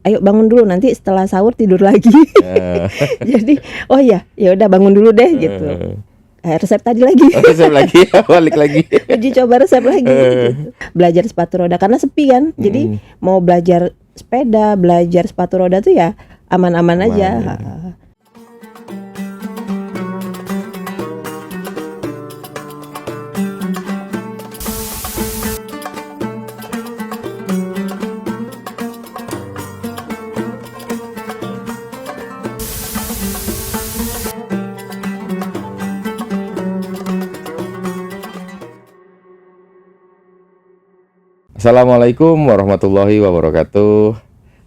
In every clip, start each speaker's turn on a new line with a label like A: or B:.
A: ayo bangun dulu nanti setelah sahur tidur lagi. Jadi oh ya udah bangun dulu deh gitu. Resep tadi lagi.
B: Resep lagi, balik lagi.
A: Uji coba resep lagi gitu. Belajar sepatu roda karena sepi kan. Jadi mau belajar sepeda, belajar sepatu roda tuh ya aman-aman aja.
B: Assalamualaikum warahmatullahi wabarakatuh,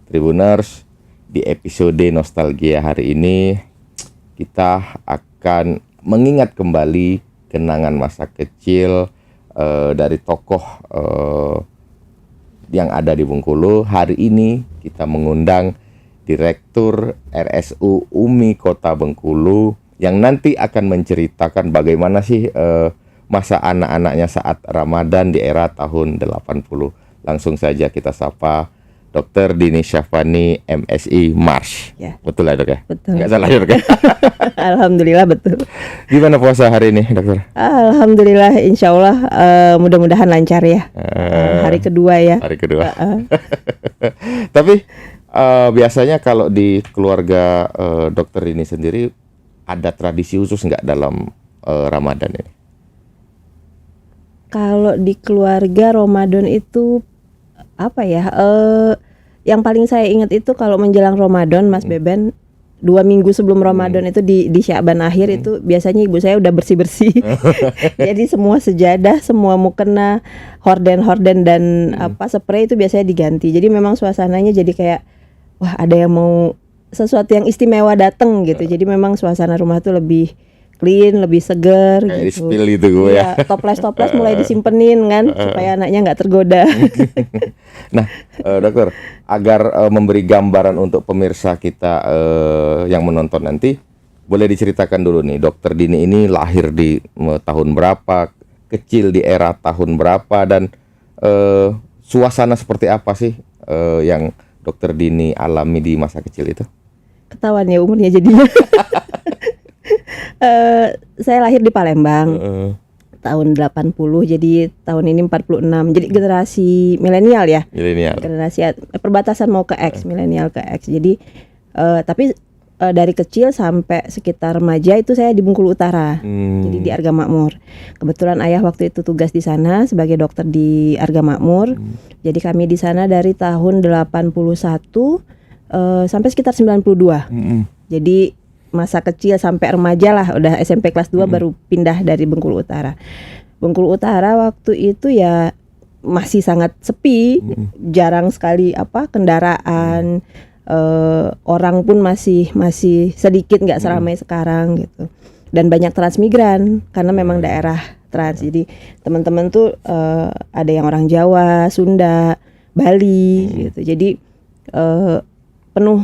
B: Tribuners. Di episode nostalgia hari ini kita akan mengingat kembali kenangan masa kecil dari tokoh yang ada di Bengkulu. Hari ini kita mengundang Direktur RSU UMI Kota Bengkulu yang nanti akan menceritakan bagaimana sih masa anak-anaknya saat Ramadan di era tahun 80. Langsung saja kita sapa Dr. Dini Syafani, MSI Mars.
A: Ya.
B: Betul ya dok ya?
A: Betul.
B: Nggak salah ya dok ya?
A: Alhamdulillah betul.
B: Gimana puasa hari ini dokter?
A: Alhamdulillah, insya Allah mudah-mudahan lancar ya. Hari kedua ya.
B: Hari kedua. Tapi biasanya kalau di keluarga dokter ini sendiri ada tradisi khusus nggak dalam Ramadan ini?
A: Kalau di keluarga Ramadan itu apa ya? Yang paling saya ingat itu kalau menjelang Ramadan, Mas Beben, 2 minggu sebelum Ramadan itu di Sya'ban akhir itu biasanya ibu saya udah bersih-bersih. Jadi semua sejadah, semua mukena, horden dan spray itu biasanya diganti. Jadi memang suasananya jadi kayak wah ada yang mau sesuatu yang istimewa datang gitu. Jadi memang suasana rumah tuh lebih clean, lebih seger
B: kayak
A: gitu.
B: Spill gitu gue ya.
A: Toples mulai disimpenin kan supaya anaknya nggak tergoda.
B: Nah, dokter, agar memberi gambaran untuk pemirsa kita yang menonton nanti, boleh diceritakan dulu nih, Dokter Dini ini lahir di tahun berapa, kecil di era tahun berapa, dan suasana seperti apa sih yang Dokter Dini alami di masa kecil itu?
A: Ketahuan ya umurnya jadinya. Saya lahir di Palembang tahun 80, jadi tahun ini 46. Jadi generasi milenial ya.
B: Milenial.
A: Generasi perbatasan mau ke X, milenial ke X. Jadi tapi dari kecil sampai sekitar remaja itu saya di Bengkulu Utara. Jadi di Arga Makmur. Kebetulan ayah waktu itu tugas di sana sebagai dokter di Arga Makmur. Jadi kami di sana dari tahun 81 sampai sekitar 92. Jadi masa kecil sampai remaja lah, udah SMP kelas 2 baru pindah dari Bengkulu Utara. Bengkulu Utara waktu itu ya masih sangat sepi, jarang sekali kendaraan, orang pun masih sedikit, nggak seramai sekarang gitu. Dan banyak transmigran karena memang daerah trans. Jadi teman-teman tuh ada yang orang Jawa, Sunda, Bali gitu. Jadi penuh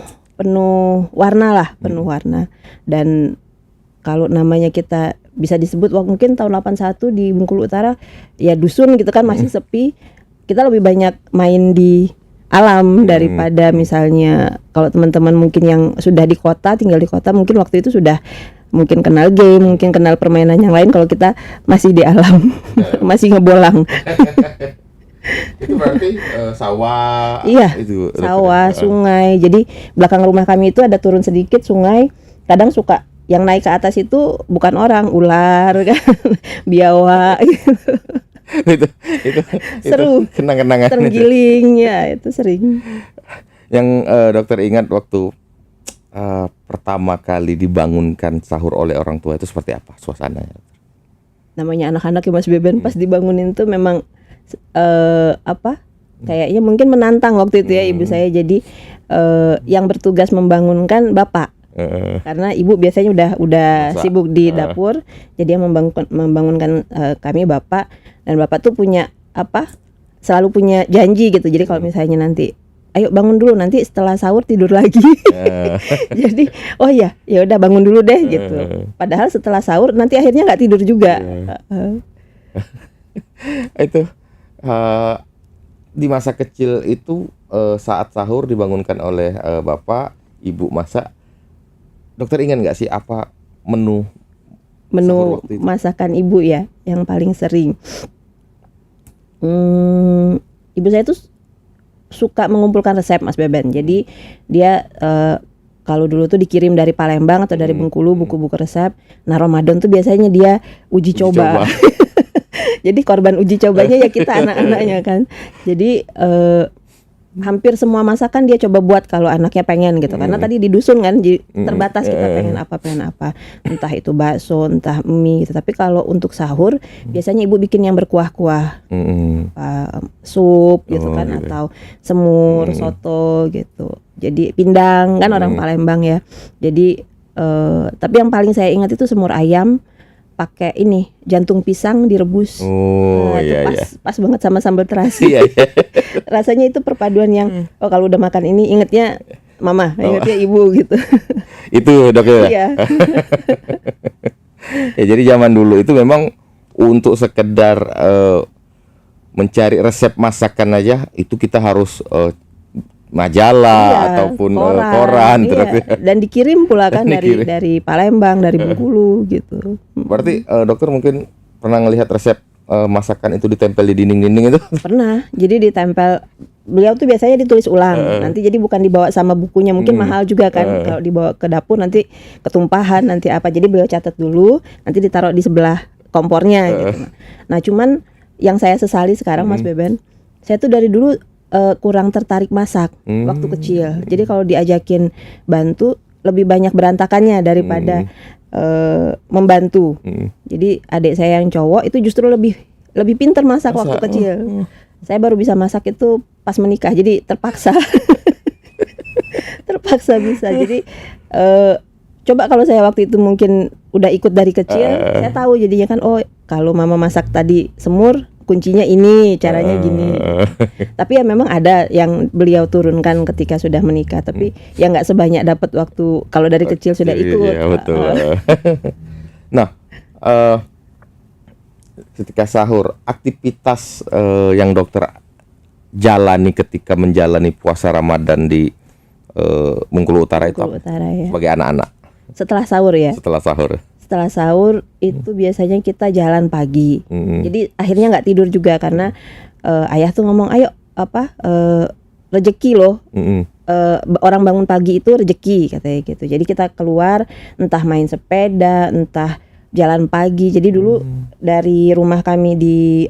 A: warna lah, penuh warna. Dan kalau namanya kita bisa disebut mungkin tahun 81 di Bengkulu Utara ya dusun gitu kan, masih sepi. Kita lebih banyak main di alam daripada misalnya kalau teman-teman mungkin yang sudah di kota, tinggal di kota, mungkin waktu itu sudah mungkin kenal game, mungkin kenal permainan yang lain. Kalau kita masih di alam, masih ngebolang.
B: Itu berarti sawah.
A: Iya,
B: itu,
A: sawah, sungai. Jadi belakang rumah kami itu ada turun sedikit sungai. Kadang suka yang naik ke atas itu bukan orang, ular kan, biawak gitu.
B: itu
A: Seru.
B: Kenang-kenangan
A: tergiling ya, itu sering.
B: Yang dokter ingat waktu pertama kali dibangunkan sahur oleh orang tua itu seperti apa suasananya?
A: Namanya anak-anak ya Mas Beben, pas dibangunin tuh memang kayaknya mungkin menantang waktu itu ya ibu saya. Jadi yang bertugas membangunkan bapak, karena ibu biasanya udah sibuk di dapur. Jadi yang membangunkan kami bapak, dan bapak tuh selalu punya janji gitu. Jadi kalau misalnya nanti ayo bangun dulu nanti setelah sahur tidur lagi. Jadi oh ya udah bangun dulu deh gitu. Padahal setelah sahur nanti akhirnya nggak tidur juga.
B: Itu di masa kecil itu saat sahur dibangunkan oleh bapak, ibu masak. Dokter ingat nggak sih apa menu sahur waktu itu?
A: masakan ibu ya yang paling sering. Ibu saya tuh suka mengumpulkan resep, Mas Beben. Jadi dia kalau dulu tuh dikirim dari Palembang atau dari Bengkulu buku-buku resep. Nah, Ramadan tuh biasanya dia uji coba. Jadi korban uji cobanya ya kita anak-anaknya kan. Jadi hampir semua masakan dia coba buat kalau anaknya pengen gitu. Karena tadi di dusun kan terbatas kita pengen apa. Entah itu bakso, entah mie gitu. Tapi kalau untuk sahur biasanya ibu bikin yang berkuah-kuah. Sup gitu kan, atau semur, soto gitu. Jadi pindang kan orang Palembang ya. Jadi tapi yang paling saya ingat itu semur ayam pakai ini jantung pisang direbus. Itu pas banget sama sambal terasi. Rasanya itu perpaduan yang kalau udah makan ini ingetnya mama, ingetnya ibu gitu.
B: Itu Dok ya.
A: Iya.
B: Ya, jadi zaman dulu itu memang untuk sekedar mencari resep masakan aja itu kita harus majalah ataupun koran
A: dan dikirim pula kan dari Palembang, dari Bengkulu gitu.
B: Berarti dokter mungkin pernah ngelihat resep masakan itu ditempel di dinding-dinding itu?
A: Pernah. Jadi ditempel, beliau tuh biasanya ditulis ulang. Nanti jadi bukan dibawa sama bukunya, mungkin mahal juga kan kalau dibawa ke dapur nanti ketumpahan nanti apa. Jadi beliau catat dulu, nanti ditaruh di sebelah kompornya gitu. Nah, cuman yang saya sesali sekarang Mas Beben, saya tuh dari dulu kurang tertarik masak waktu kecil. Jadi kalau diajakin bantu lebih banyak berantakannya daripada membantu. Jadi adik saya yang cowok itu justru lebih pintar masak waktu kecil. Saya baru bisa masak itu pas menikah. Jadi terpaksa bisa. Jadi coba kalau saya waktu itu mungkin udah ikut dari kecil, saya tahu jadinya kan kalau mama masak tadi semur, kuncinya ini, caranya gini. Tapi ya memang ada yang beliau turunkan ketika sudah menikah, tapi ya nggak sebanyak dapat waktu kalau dari kecil sudah ikut.
B: Iya, betul. Nah, ketika sahur, aktivitas yang dokter jalani ketika menjalani puasa Ramadan di Bengkulu Utara itu
A: ya.
B: Sebagai anak-anak.
A: Setelah sahur ya. Setelah sahur itu biasanya kita jalan pagi. Jadi akhirnya nggak tidur juga karena ayah tuh ngomong ayo rezeki loh. Orang bangun pagi itu rezeki katanya gitu. Jadi kita keluar entah main sepeda, entah jalan pagi. Jadi dulu dari rumah kami di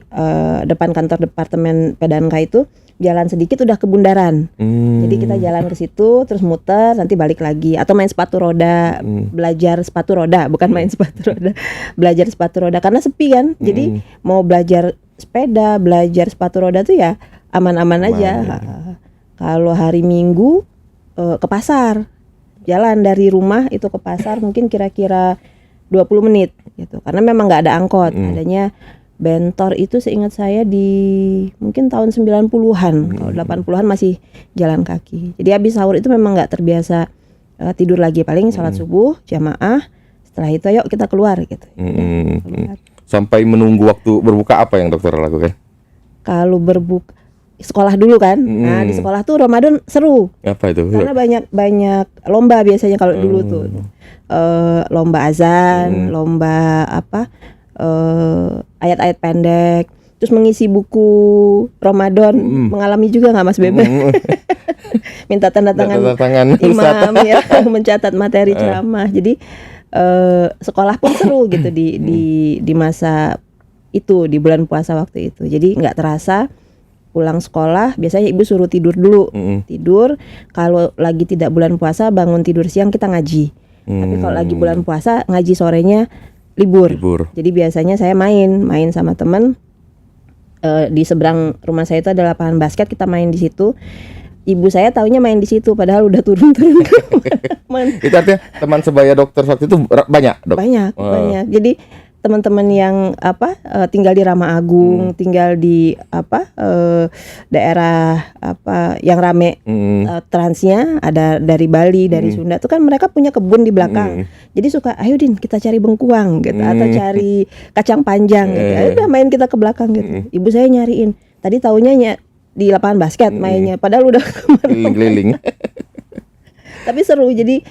A: depan kantor departemen Pedanka itu jalan sedikit udah ke bundaran. Jadi kita jalan ke situ terus muter nanti balik lagi atau main sepatu roda, belajar sepatu roda, bukan main sepatu roda. Belajar sepatu roda karena sepi kan. Jadi mau belajar sepeda, belajar sepatu roda tuh ya aman-aman aja. Kalau hari Minggu ke pasar. Jalan dari rumah itu ke pasar mungkin kira-kira 20 menit gitu. Karena memang enggak ada angkot, adanya Bentor itu seingat saya di mungkin tahun 90-an. Kalau 80-an masih jalan kaki. Jadi habis sahur itu memang nggak terbiasa tidur lagi. Paling sholat subuh, jamaah. Setelah itu yuk kita keluar gitu. Keluar.
B: Sampai menunggu waktu berbuka apa yang dokter lakukan?
A: Kalau berbuka sekolah dulu kan. Nah, di sekolah tuh Ramadan seru.
B: Apa itu?
A: Karena banyak lomba biasanya kalau dulu tuh. Lomba azan, lomba ayat-ayat pendek, terus mengisi buku Ramadan. Mengalami juga nggak Mas Bebe? Minta tanda tangan imam ya, mencatat materi ceramah. Jadi sekolah pun seru gitu di masa itu, di bulan puasa waktu itu. Jadi nggak terasa pulang sekolah biasanya ibu suruh tidur dulu. Tidur, kalau lagi tidak bulan puasa bangun tidur siang kita ngaji. Tapi kalau lagi bulan puasa ngaji sorenya libur. Jadi biasanya saya main sama teman. Di seberang rumah saya itu ada lapangan basket, kita main di situ. Ibu saya taunya main di situ padahal udah turun.
B: Itu artinya teman sebaya dokter waktu itu banyak, Dok? Banyak.
A: Jadi teman-teman yang tinggal di Rama Agung, tinggal di daerah yang rame transnya, ada dari Bali, dari Sunda, itu kan mereka punya kebun di belakang. Jadi suka, ayo Din kita cari bengkuang gitu, atau cari kacang panjang gitu. Ayo udah main kita ke belakang gitu. Ibu saya nyariin. Tadi taunya di lapangan basket mainnya, padahal udah
B: keliling-keliling.
A: tapi seru. Jadi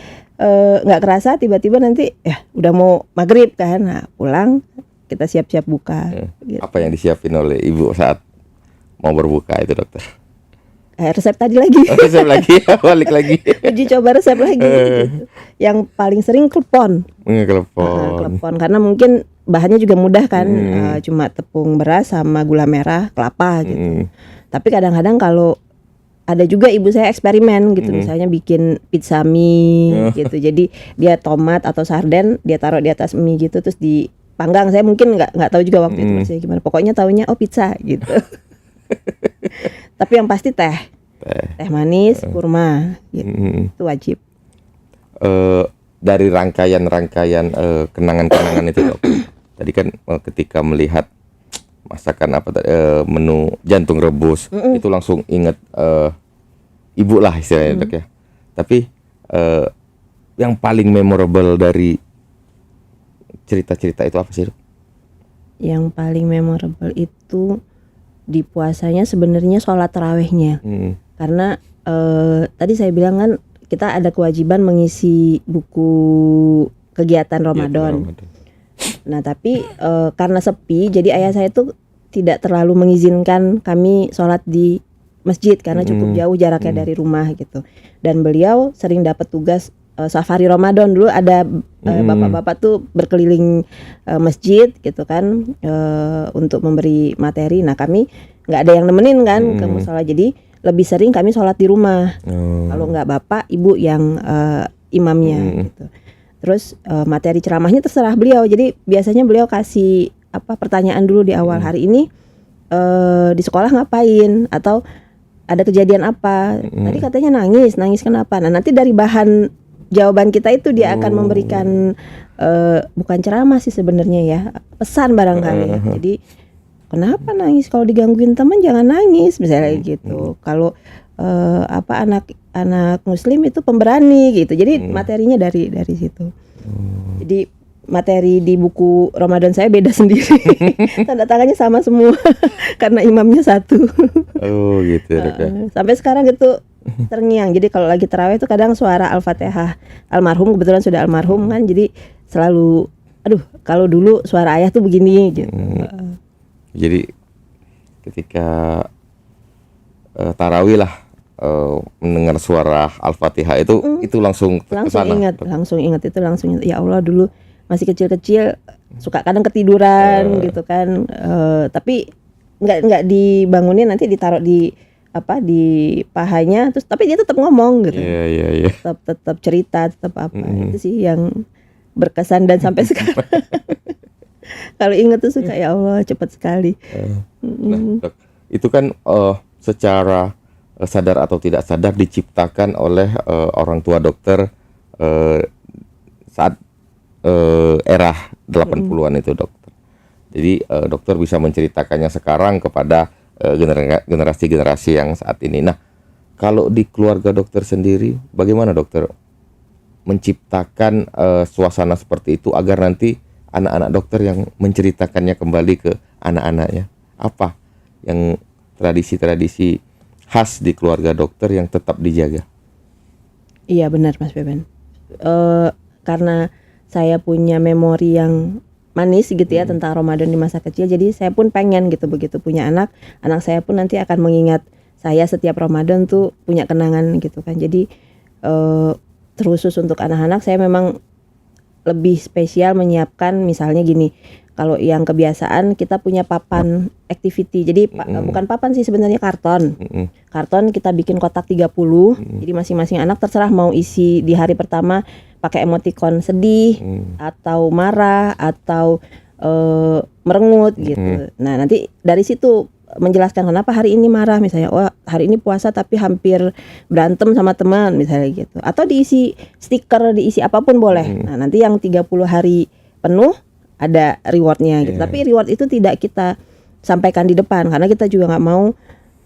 A: nggak kerasa tiba-tiba nanti ya udah mau maghrib kan, nah pulang kita siap-siap buka. Gitu.
B: Apa yang disiapin oleh ibu saat mau berbuka itu dokter?
A: Resep tadi lagi.
B: Resep lagi, balik lagi.
A: Uji coba resep lagi. Gitu. Yang paling sering klepon. Klepon karena mungkin bahannya juga mudah kan, cuma tepung beras sama gula merah, kelapa gitu. Tapi kadang-kadang kalau ada juga ibu saya eksperimen gitu, misalnya bikin pizza mie gitu. Jadi dia tomat atau sarden dia taruh di atas mie gitu, terus dipanggang. Saya mungkin nggak tahu juga waktu itu masih gimana. Pokoknya taunya pizza gitu. Tapi yang pasti teh manis, kurma gitu. Itu wajib.
B: Dari rangkaian kenangan-kenangan itu dok. Tadi kan ketika melihat masakan menu jantung rebus itu langsung ingat ibu lah istilahnya dok ya. Tapi yang paling memorable dari cerita-cerita itu apa sih dok?
A: Yang paling memorable itu di puasanya sebenarnya sholat tarawihnya. Karena tadi saya bilang kan kita ada kewajiban mengisi buku kegiatan Ramadan. Nah tapi karena sepi, jadi ayah saya tuh tidak terlalu mengizinkan kami sholat di masjid karena cukup jauh jaraknya dari rumah gitu. Dan beliau sering dapat tugas safari Ramadan. Dulu ada bapak-bapak tuh berkeliling masjid gitu kan, untuk memberi materi. Nah kami nggak ada yang nemenin kan ke musola, jadi lebih sering kami sholat di rumah. Kalau nggak bapak, ibu yang imamnya gitu. Terus materi ceramahnya terserah beliau. Jadi biasanya beliau kasih pertanyaan dulu di awal, hari ini di sekolah ngapain, atau ada kejadian apa. Tadi katanya nangis kenapa. Nah nanti dari bahan jawaban kita itu dia akan memberikan bukan ceramah sih sebenarnya ya, pesan barangkali ya. Jadi kenapa nangis, kalau digangguin teman jangan nangis misalnya gitu. Kalau anak muslim itu pemberani gitu. Jadi materinya dari situ. Jadi materi di buku Ramadan saya beda sendiri. Tanda tangannya sama semua karena imamnya satu.
B: Oh gitu ya.
A: Sampai sekarang gitu terngiang. Jadi kalau lagi tarawih itu kadang suara Al-Fatihah almarhum, kebetulan sudah almarhum kan, jadi selalu kalau dulu suara ayah tuh begini gitu.
B: Jadi ketika tarawih lah mendengar suara Al-Fatihah itu langsung
A: ingat itu langsung ya Allah, dulu masih kecil-kecil suka kadang ketiduran gitu kan, tapi nggak dibangunin, nanti ditaruh di pahanya, terus tapi dia tetap ngomong gitu. Tetap cerita, tetap itu sih yang berkesan dan sampai sekarang kalau ingat tuh suka ya Allah cepat sekali.
B: Nah, dok, itu kan secara sadar atau tidak sadar diciptakan oleh orang tua dokter saat era 80-an itu dokter. Jadi dokter bisa menceritakannya sekarang kepada generasi-generasi yang saat ini. Nah, kalau di keluarga dokter sendiri, bagaimana dokter menciptakan suasana seperti itu agar nanti anak-anak dokter yang menceritakannya kembali ke anak-anaknya? Apa yang tradisi-tradisi khas di keluarga dokter yang tetap dijaga?
A: Iya benar Mas Beben. Karena saya punya memori yang manis gitu ya tentang Ramadan di masa kecil, jadi saya pun pengen gitu, begitu punya anak saya pun nanti akan mengingat saya setiap Ramadan tuh punya kenangan gitu kan. Jadi terkhusus untuk anak-anak saya memang lebih spesial menyiapkan, misalnya gini, kalau yang kebiasaan kita punya papan activity. Jadi bukan papan sih sebenarnya, karton. Karton kita bikin kotak 30. Jadi masing-masing anak terserah mau isi di hari pertama pakai emoticon sedih atau marah atau merengut gitu. Nah, nanti dari situ menjelaskan kenapa hari ini marah, misalnya hari ini puasa tapi hampir berantem sama teman misalnya gitu. Atau diisi stiker, diisi apapun boleh. Nah, nanti yang 30 hari penuh ada rewardnya gitu. Tapi reward itu tidak kita sampaikan di depan karena kita juga nggak mau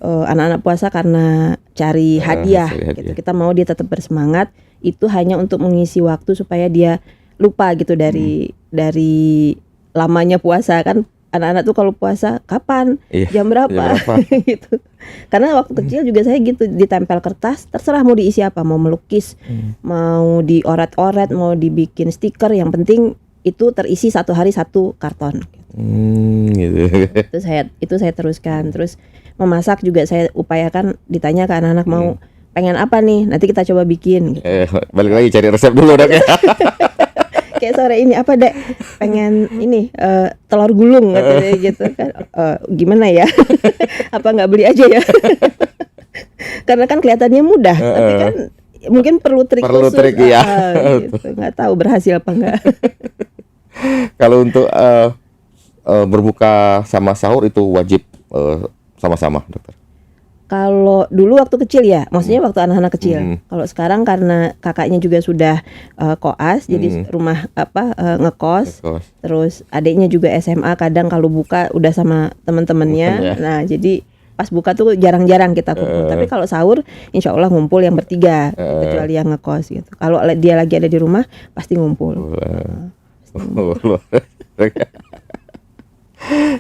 A: anak-anak puasa karena cari hadiah gitu. Kita mau dia tetap bersemangat. Itu hanya untuk mengisi waktu supaya dia lupa gitu dari lamanya puasa kan. anak-anak tuh kalau puasa kapan,
B: Iya,
A: jam berapa,
B: jam berapa?
A: gitu. Karena waktu kecil juga saya gitu, ditempel kertas, terserah mau diisi apa, mau melukis, mau dioret-oret, mau dibikin stiker, yang penting itu terisi satu hari satu karton.
B: Gitu.
A: Itu saya teruskan. Terus memasak juga saya upayakan, ditanya ke anak-anak mau pengen apa nih, nanti kita coba bikin. Gitu.
B: Balik lagi cari resep dulu Dok ya.
A: Kayak sore ini apa Dek, pengen ini telur gulung katanya gitu kan. Gimana ya? Apa nggak beli aja ya? Karena kan kelihatannya mudah, tapi kan mungkin perlu trik
B: Perlu
A: khusus.
B: trik, iya.
A: Gitu. Nggak tahu berhasil apa enggak.
B: Kalau untuk berbuka sama sahur itu wajib sama-sama dokter.
A: Kalau dulu waktu kecil ya, maksudnya waktu anak-anak kecil. Kalau sekarang karena kakaknya juga sudah koas, jadi rumah ngekos. Terus adiknya juga SMA, kadang kalau buka udah sama teman-temannya. Nah, jadi pas buka tuh jarang-jarang kita kumpul. Tapi kalau sahur, insya Allah ngumpul yang bertiga, kecuali yang ngekos gitu. Kalau dia lagi ada di rumah, pasti ngumpul.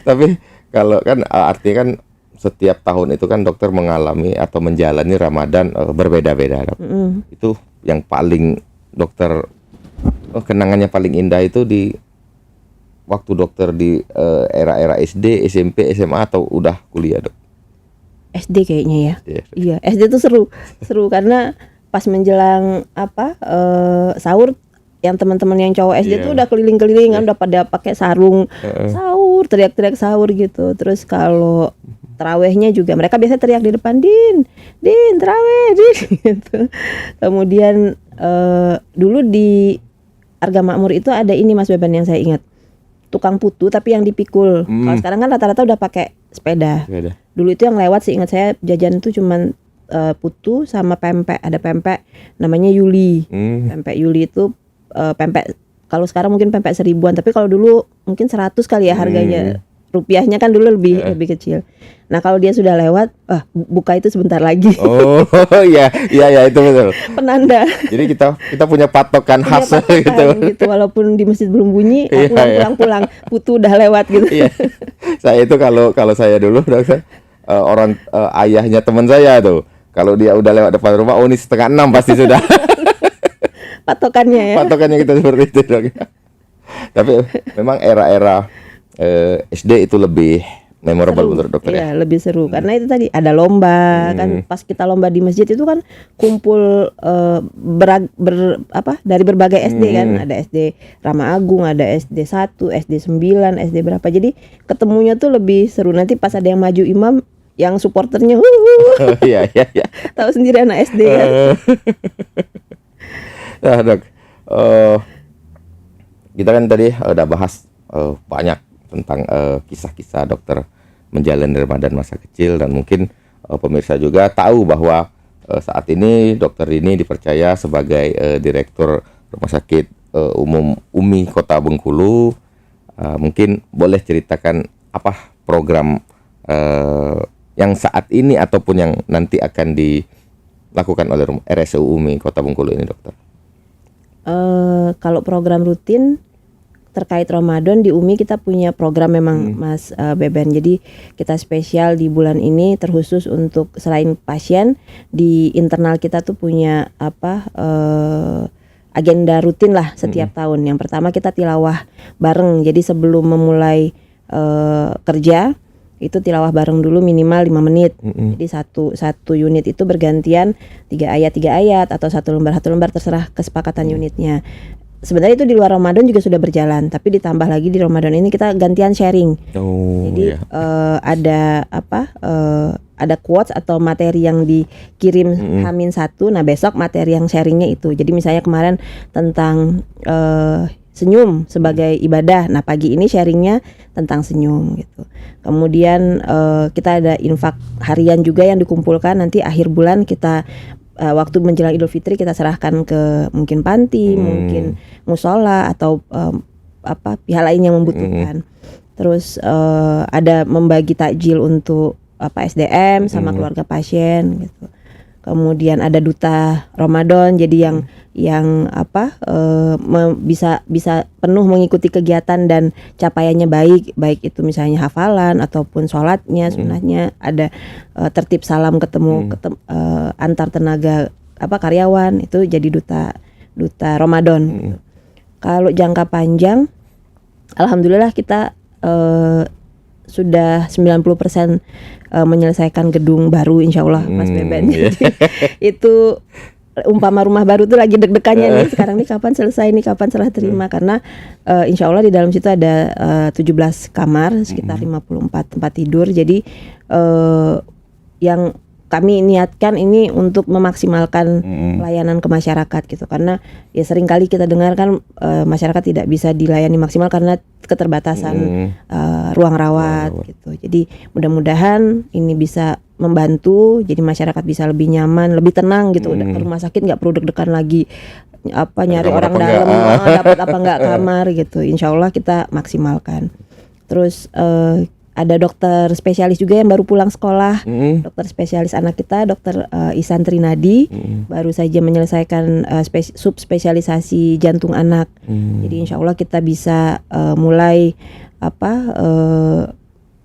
B: Tapi kalau kan artinya kan setiap tahun itu kan dokter mengalami atau menjalani Ramadan berbeda-beda, Dok. Itu yang paling dokter kenangannya paling indah itu di waktu dokter di era-era SD, SMP, SMA atau udah kuliah, Dok?
A: SD kayaknya ya. Iya, SD itu seru karena pas menjelang sahur, yang teman-teman yang cowok SD tuh udah keliling-keliling kan, udah pada pakai sarung sahur, teriak-teriak sahur gitu. Terus kalau terawihnya juga mereka biasa teriak di depan, din terawih din gitu. Kemudian dulu di Arga Makmur itu ada ini Mas Beban yang saya ingat, tukang putu tapi yang dipikul. Kalau sekarang kan rata-rata udah pakai sepeda. Dulu itu yang lewat seingat saya jajan itu cuman putu sama pempek, ada pempek namanya Yuli. Pempek Yuli itu pempek, kalau sekarang mungkin pempek 1000-an, tapi kalau dulu mungkin 100 kali ya harganya. Rupiahnya kan dulu lebih kecil. Nah, kalau dia sudah lewat, buka itu sebentar lagi.
B: Oh, iya itu betul.
A: Penanda.
B: Jadi kita punya patokan khas gitu.
A: Walaupun di masjid belum bunyi, pulang putu udah lewat gitu.
B: Iya. Saya itu kalau saya dulu dokter, orang ayahnya teman saya tuh, kalau dia udah lewat depan rumah, ini 5:30 pasti sudah.
A: Patokannya ya.
B: Patokannya kita seperti itu, Dok. Tapi memang era-era SD itu lebih memorable menurut dokter.
A: Iya, lebih seru karena itu tadi ada lomba kan, pas kita lomba di masjid itu kan kumpul dari berbagai SD kan, ada SD Rama Agung, ada SD 1, SD 9, SD berapa. Jadi ketemunya tuh lebih seru. Nanti pas ada yang maju imam, yang supporternya
B: iya.
A: Tahu sendiri anak SD kan.
B: Nah, Dok. Kita kan tadi udah bahas banyak tentang kisah-kisah dokter menjalani Ramadan masa kecil, dan mungkin pemirsa juga tahu bahwa saat ini dokter ini dipercaya sebagai direktur Rumah Sakit Umum UMI Kota Bengkulu. Mungkin boleh ceritakan apa program yang saat ini ataupun yang nanti akan dilakukan oleh RSU UMI Kota Bengkulu ini, dokter?
A: Kalau program rutin terkait Ramadan di UMI kita punya program memang Mas Beben. Jadi kita spesial di bulan ini terkhusus untuk selain pasien, di internal kita tuh punya agenda rutin lah setiap tahun. Yang pertama kita tilawah bareng. Jadi sebelum memulai kerja itu tilawah bareng dulu minimal 5 menit. Jadi satu unit itu bergantian 3 ayat atau satu lembar terserah kesepakatan unitnya. Sebenarnya itu di luar Ramadan juga sudah berjalan, tapi ditambah lagi di Ramadan ini kita gantian sharing. Jadi ada quotes atau materi yang dikirim H-1. Nah, besok materi yang sharingnya itu. Jadi misalnya kemarin tentang senyum sebagai ibadah. Nah, pagi ini sharingnya tentang senyum gitu. Kemudian kita ada infak harian juga yang dikumpulkan, nanti akhir bulan kita waktu menjelang Idul Fitri kita serahkan ke mungkin panti, mungkin musola atau pihak lain yang membutuhkan. Terus ada membagi takjil untuk SDM sama keluarga pasien gitu. Kemudian ada duta Ramadan, jadi yang bisa penuh mengikuti kegiatan dan capaiannya baik itu misalnya hafalan ataupun sholatnya, sunahnya, ada tertib salam ketemu antar tenaga karyawan, itu jadi duta Ramadan. Gitu. Kalau jangka panjang, alhamdulillah kita sudah 90% menyelesaikan gedung baru, insya Allah, Mas Beben. Jadi, itu umpama rumah baru tuh lagi deg-degannya nih, sekarang nih kapan selesai nih, kapan serah terima, karena insya Allah di dalam situ ada 17 kamar, sekitar 54 tempat tidur. Jadi yang kami niatkan ini untuk memaksimalkan pelayanan ke masyarakat gitu, karena ya sering kali kita dengar kan masyarakat tidak bisa dilayani maksimal karena keterbatasan ruang rawat gitu. Jadi mudah-mudahan ini bisa membantu, jadi masyarakat bisa lebih nyaman, lebih tenang gitu. Ke rumah sakit nggak perlu deg-degan lagi nyari orang dalam dapat apa nggak kamar gitu. Insya Allah kita maksimalkan. Terus ada dokter spesialis juga yang baru pulang sekolah, dokter spesialis anak kita, dokter Ihsan Trinadi, baru saja menyelesaikan subspesialisasi jantung anak. Jadi insya Allah kita bisa mulai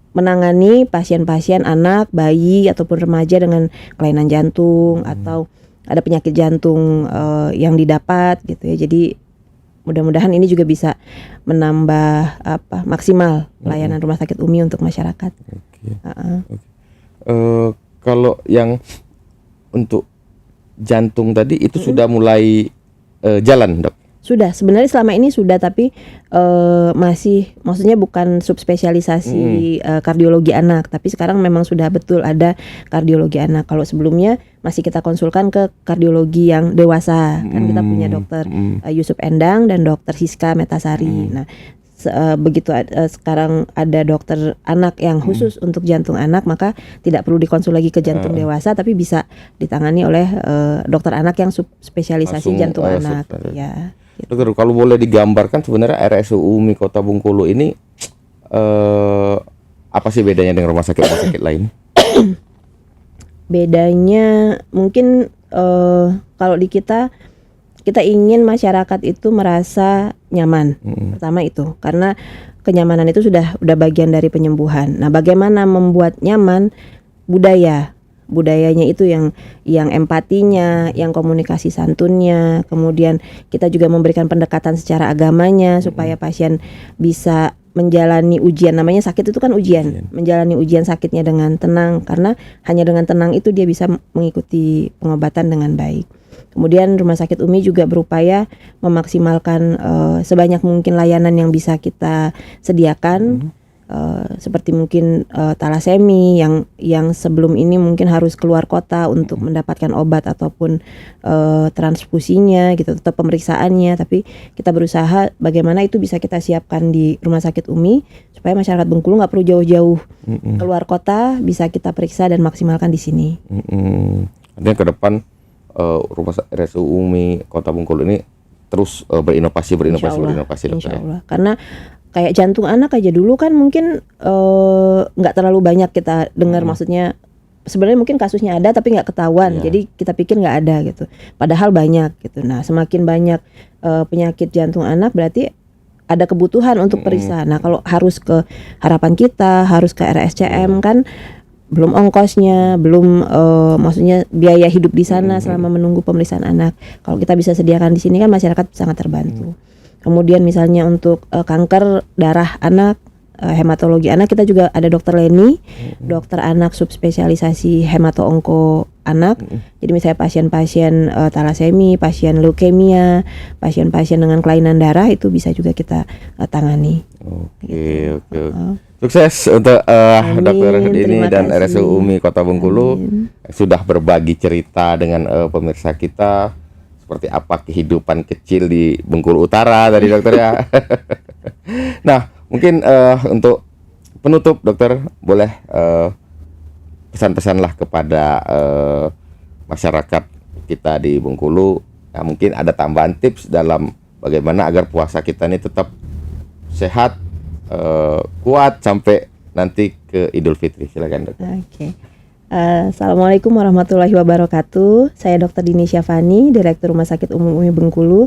A: menangani pasien-pasien anak, bayi ataupun remaja dengan kelainan jantung atau ada penyakit jantung yang didapat gitu ya. Jadi mudah-mudahan ini juga bisa menambah maksimal pelayanan rumah sakit Umi untuk masyarakat.
B: Kalau yang untuk jantung tadi itu sudah mulai jalan, Dok?
A: Sudah, sebenarnya selama ini sudah, tapi masih, maksudnya bukan subspesialisasi kardiologi anak, tapi sekarang memang sudah betul ada kardiologi anak. Kalau sebelumnya masih kita konsulkan ke kardiologi yang dewasa, kan kita punya dokter Yusuf Endang dan dokter Siska Metasari. Nah, begitu sekarang ada dokter anak yang khusus untuk jantung anak, maka tidak perlu dikonsul lagi ke jantung dewasa, tapi bisa ditangani oleh dokter anak yang subspesialisasi jantung anak. Ya. Gitu.
B: Dokter, kalau boleh digambarkan sebenarnya RSU Umi Kota Bengkulu ini apa sih bedanya dengan rumah sakit lain?
A: Bedanya mungkin kalau di kita ingin masyarakat itu merasa nyaman. Pertama itu, karena kenyamanan itu sudah bagian dari penyembuhan. Nah, bagaimana membuat nyaman? Budayanya itu yang empatinya, yang komunikasi santunnya, kemudian kita juga memberikan pendekatan secara agamanya supaya pasien bisa menjalani ujian, namanya sakit itu kan ujian, menjalani ujian sakitnya dengan tenang, karena hanya dengan tenang itu dia bisa mengikuti pengobatan dengan baik. Kemudian Rumah Sakit Umi juga berupaya memaksimalkan sebanyak mungkin layanan yang bisa kita sediakan. Seperti mungkin talasemi yang sebelum ini mungkin harus keluar kota untuk mendapatkan obat ataupun transfusinya gitu, tetap pemeriksaannya, tapi kita berusaha bagaimana itu bisa kita siapkan di Rumah Sakit Umi supaya masyarakat Bengkulu nggak perlu jauh-jauh keluar kota, bisa kita periksa dan maksimalkan di sini.
B: Artinya ke depan Rumah RSU Umi Kota Bengkulu ini terus berinovasi
A: Insya
B: dokter.
A: Allah. Karena kayak jantung anak aja dulu kan mungkin nggak terlalu banyak kita dengar, maksudnya sebenarnya mungkin kasusnya ada tapi nggak ketahuan, jadi kita pikir nggak ada gitu, padahal banyak gitu. Nah, semakin banyak penyakit jantung anak berarti ada kebutuhan untuk periksa. Nah, kalau harus ke harapan kita, harus ke RSCM kan belum ongkosnya, belum maksudnya biaya hidup di sana selama menunggu pemeriksaan anak. Kalau kita bisa sediakan di sini kan masyarakat sangat terbantu. Kemudian misalnya untuk kanker darah anak, hematologi anak, kita juga ada dokter Leni, dokter anak subspesialisasi hemato-onko anak. Jadi misalnya pasien-pasien talasemi, pasien leukemia, pasien-pasien dengan kelainan darah itu bisa juga kita tangani.
B: Oke. Sukses untuk dokter ini dan RSU Umi Kota Bengkulu. Sudah berbagi cerita dengan pemirsa kita. Seperti apa kehidupan kecil di Bengkulu Utara tadi dokter ya. Nah, mungkin untuk penutup dokter boleh pesan-pesanlah kepada masyarakat kita di Bengkulu. Nah, mungkin ada tambahan tips dalam bagaimana agar puasa kita ini tetap sehat, kuat sampai nanti ke Idul Fitri. Silakan dokter.
A: Oke. Assalamualaikum warahmatullahi wabarakatuh. Saya Dr. Dini Syafani, Direktur Rumah Sakit Umum UMI Bengkulu.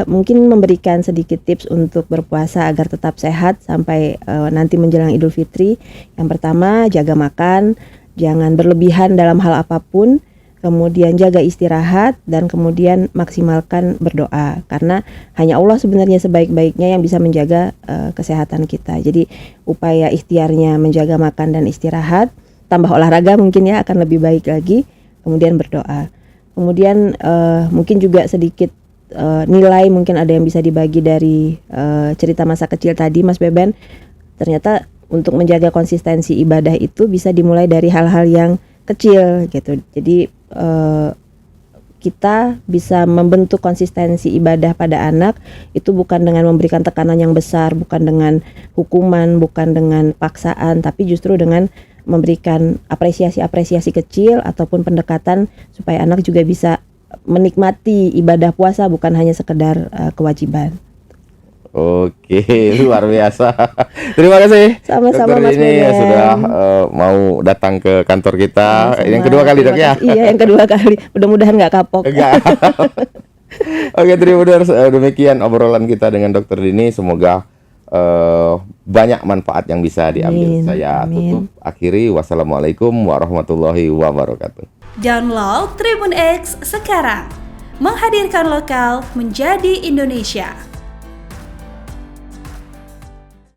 A: Mungkin memberikan sedikit tips untuk berpuasa agar tetap sehat sampai nanti menjelang Idul Fitri. Yang pertama, jaga makan, jangan berlebihan dalam hal apapun. Kemudian jaga istirahat dan kemudian maksimalkan berdoa, karena hanya Allah sebenarnya sebaik-baiknya yang bisa menjaga kesehatan kita. Jadi upaya ikhtiarnya menjaga makan dan istirahat, tambah olahraga mungkin ya akan lebih baik lagi, kemudian berdoa. Kemudian mungkin juga sedikit nilai mungkin ada yang bisa dibagi dari cerita masa kecil tadi Mas Beben. Ternyata untuk menjaga konsistensi ibadah itu bisa dimulai dari hal-hal yang kecil gitu. Jadi kita bisa membentuk konsistensi ibadah pada anak itu bukan dengan memberikan tekanan yang besar, bukan dengan hukuman, bukan dengan paksaan, tapi justru dengan memberikan apresiasi kecil ataupun pendekatan supaya anak juga bisa menikmati ibadah puasa, bukan hanya sekedar kewajiban.
B: Oke, luar biasa. Terima kasih.
A: Sama-sama
B: Dokter
A: Mas
B: Dini
A: Beben.
B: sudah mau datang ke kantor kita.
A: Sama-sama.
B: Yang kedua kali, Dok, ya?
A: Iya, yang kedua kali. Mudah-mudahan nggak kapok.
B: Enggak. Oke, Tribuners, demikian obrolan kita dengan Dokter Dini. Semoga banyak manfaat yang bisa diambil.
A: Amin,
B: Saya
A: amin.
B: tutup akhiri. Wassalamualaikum warahmatullahi wabarakatuh.
C: Download Tribun X sekarang. Menghadirkan lokal menjadi Indonesia.